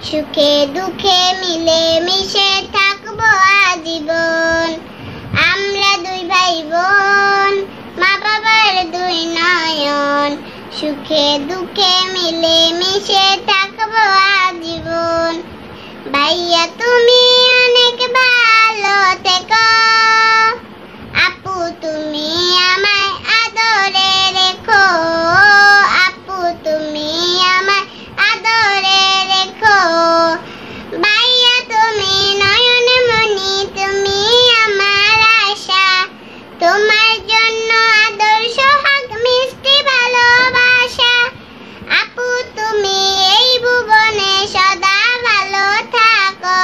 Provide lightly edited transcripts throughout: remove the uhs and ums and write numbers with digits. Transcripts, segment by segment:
সুখে দুঃখে মিলে মিশে থাকবো আজীবন। আমরা দুই ভাই বোন, মা বাবার দুই নয়ন, সুখে দুঃখে মিলে মিশে থাকবো আজীবন। ভাইয়া তুমি অনেক ভালো থেকো, আপু তুমি আমায় আদরে রেখো, আপু তুমি আমায় আদরে রেখো। ভাইয়া তুমি নয়ন মনি, তুমি আমার আশা, তোমার জন্য আদর সোহাগ মিষ্টি ভালোবাসা। আপু তুমি এই ভুবনে সদা ভালো থাকো,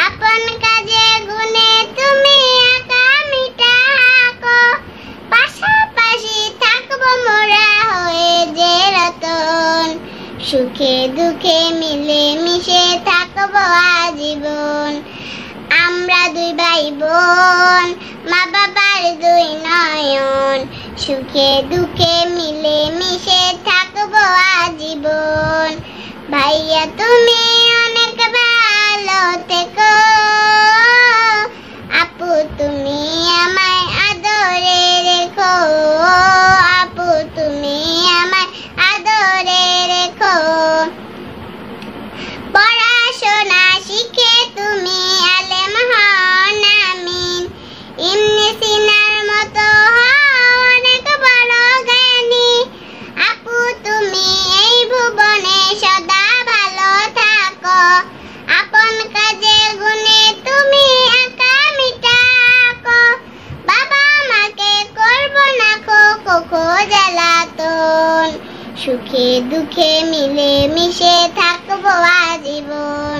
আপন কাজে গুণে তুমি একা মিটা হাঁকো। পাশাপাশি থাকবো মোরা হয়ে যে রতন, সুখে দুঃখে মিলে মিশে থাকবো আজীবন। আমরা দুই ভাই বোন, মা বাবার দুই নয়ন, সুখে দুঃখে মিলে মিশে থাকবো আজীবন। ভাইয়া তুমি অনেক ভালো থেকো, আপু তুমি আমায় আদরে রেখো, আপু তুমি আমায় আদরে রেখো। পড়াশোনা শিখে তুমি আলেম হও নামিন, ইবনে সিনার মতো হও অনেক বড় জ্ঞানী। আপু তুমি এই ভুবনে সদা ভালো থাকো, আপন কাজে গুণে তুমি একা মিটা হাঁকো। বাবা মাকে করবো না খো জ্বালাতন, সুখে দুঃখে মিলে মিশে থাকবো আজীবন।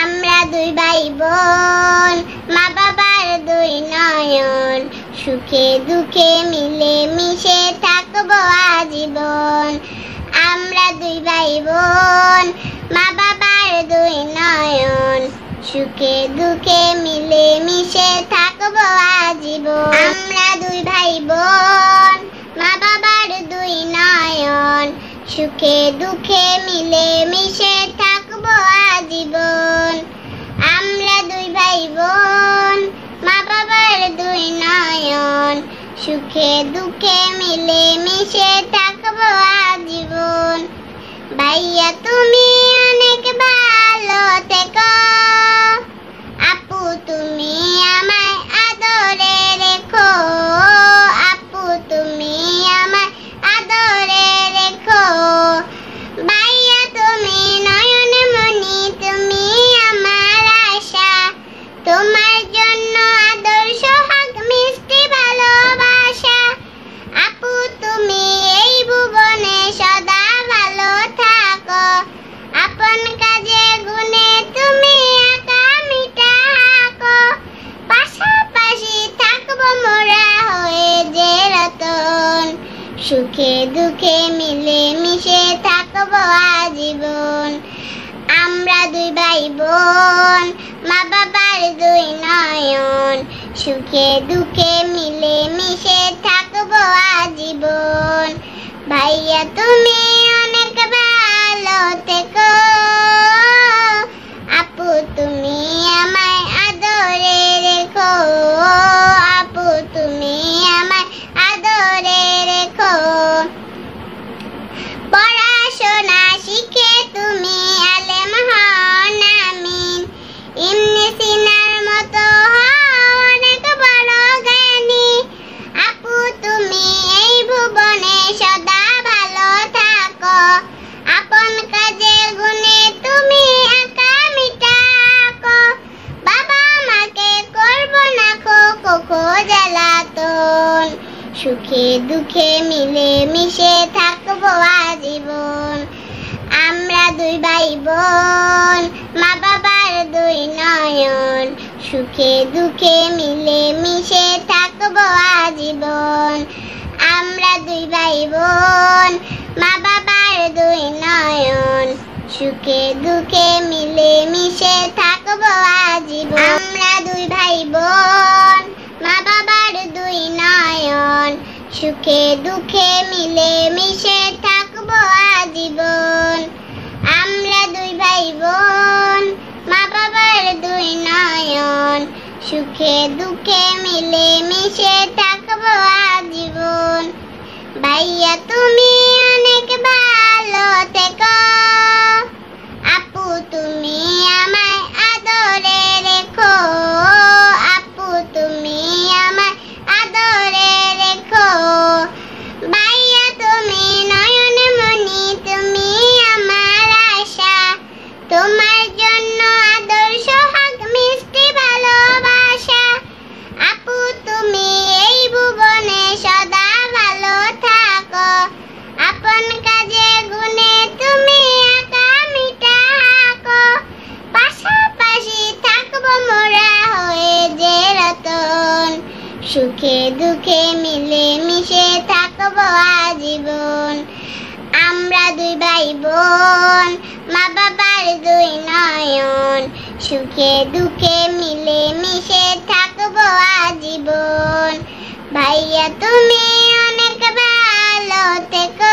আমরা দুই ভাই বোন, মা বাবার দুই নয়ন, সুখে দুঃখে মিলে মিশে থাকবো আজীবন। আমরা দুই ভাই বোন, মা বাবার দুই নয়ন, সুখে দুঃখে মিলে মিশে থাকবো আজীবন। আমরা দুই ভাই বোন, মা বাবার দুই নয়ন, সুখে দুঃখে মিলে মিশে থাকবো আজীবন। আমরা দুই ভাই বোন, মা বাবার দুই নয়ন, সুখে দুঃখে মিলে মিশে থাকবো আজীবন। ভাইয়া তুমি অনেক ভালো থেকো, আপু তুমি আমায় আদরে রেখো, আপু তুমি আমায় আদরে রেখো। ভাইয়া তুমি নয়ন মনি, তুমি আমার আশা, তোমার জন্য আদর সোহাগ মিষ্টি ভালোবাসা। আপু তুমি এই ভুবনে সদা ভালো থাকো, আপন কাজে গুণে তুমি একা মিটা হাঁকো। পাশাপাশি থাকবো মোরা হয়ে যে রতন, সুখে দুঃখে মিলে মিশে থাকবো আজীবন। আমরা দুই ভাই বোন, মা বাবার দুই নয়ন, সুখে দুঃখে মিলে মিশে থাকবো আজীবন। ভাইয়া তুমি অনেক ভালো থেকো, আপু তুমি আমায় আদরে রেখো, আপু তুমি আমায় আদরে রেখো। পড়াশোনা শিখে তুমি আলেম হও নামিন, ইবনে সিনার মতো হও অনেক বড় জ্ঞানী। আপু তুমি এই ভুবনে সদা ভালো থাকো, আপন কাজে গুণে তুমি একা মিটা হাঁকো। বাবা মাকে করবো না খো জ্বালাতন, সুখে দুঃখে মিলে মিশে থাকবো আজীবন। আমরা দুই ভাই বোন, মা বাবার দুই নয়ন, সুখে দুঃখে মিলে মিশে থাকবো আজীবন। আমরা দুই ভাই বোন, মা বাবার দুই নয়ন, সুখে দুঃখে মিলে মিশে থাকবো আজীবন। আমরা দুই ভাই বোন, মা বাবার দুই নয়ন, সুখে দুঃখে মিলে মিশে থাকবো আজীবন। আমরা দুই ভাই বোন। সুখে দুঃখে মিলে মিশে থাকবো আজীবন। ভাইয়া তুমি অনেক ভালো থেকো, আপু তুমি আমায় আদরে রেখো, আপু তুমি আমায় আদরে রেখো। ভাইয়া তুমি নয়নে মনি, তুমি আমার আশা, তোমার জন্য আদর সোহাগ মিষ্টি ভালোবাসা। আপু তুমি এই ভুবনে সদা ভালো থাকো, আপন কাজে গুণে তুমি একা মিটা হাঁকো। পাশাপাশি থাকবো মোরা হয়ে যে রতন, সুখে দুঃখে মিলে মিশে থাকবো আজীবন। আমরা দুই ভাই বোন, মা বাবার দুই নয়ন, সুখে দুঃখে মিলে মিশে থাকবো আজীবন। ভাইয়া তুমি অনেক ভালো থেকো।